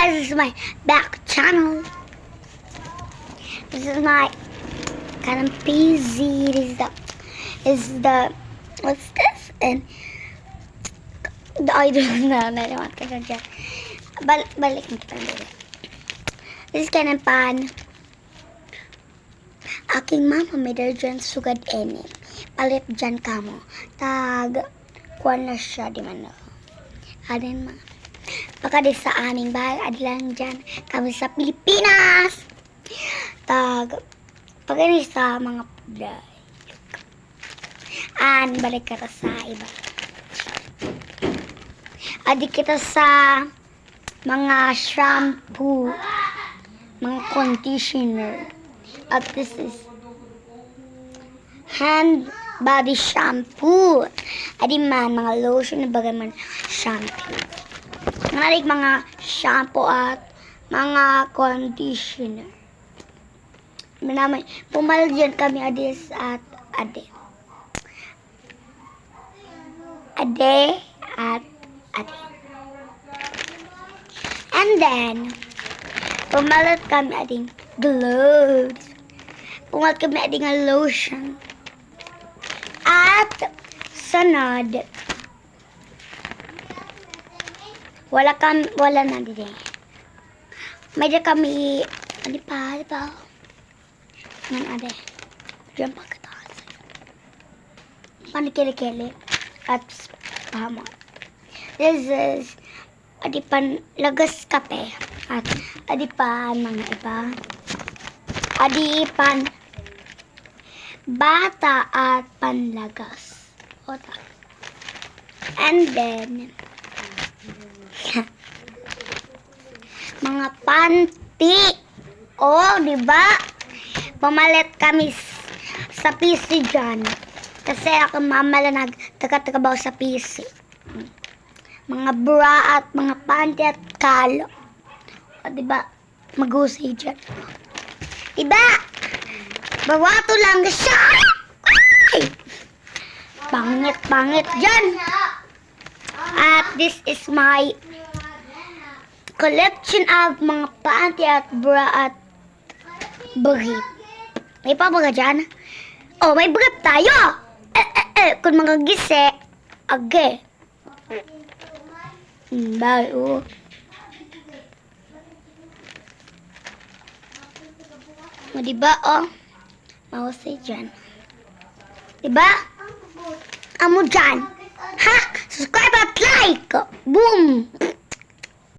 guys, this is my back channel. This is my kind of busy. This is the what's this? And the idol na naman ka dyan. Balik mo kita dito. This is kind of pan. Aking mama may dyan sugad eni. Palit dyan ka mo. Kuwan na siya, di man. Adin ma. Baka di sa aming bahay, adilang dyan. Kami sa Pilipinas. Pagani sa mga puday. Balik ka sa iba. Adi kita sa mga shampoo, mga conditioner. At this is hand body shampoo. Adi man, mga lotion na bagay man shampoo. Mga shampoo at mga conditioner. Pumal dyan kami adis at ade. Ade at ade. And then, pumalat kami ading gloves. Pumalat kami ading lotion. At sunod, wala na din. May da kami, di pa. Nan ade. Diyan pa kataas. Panikili-kili. At pahamon. This is, adipan lagas kape. At adipan mga iba. Adipan bata at panlagas. Ota. And then, mga panty. Oh, di ba? Pamalit kami sa PC dyan. Kasi ako mama lang nagtaka-takabaw sa PC. Mga bra at mga panty at kalo. O, di ba? Mag-usay dyan. Diba? Bawato lang siya. Ay! Pangit dyan. At this is my collection of mga panty at bra at brief. May pa ba dyan? Oh, may brief tayo. Kung mga gise, age. Bayo. O, diba, oh? Mawasay dyan. Diba? Amo dyan. Ha? Subscribe at like. Boom!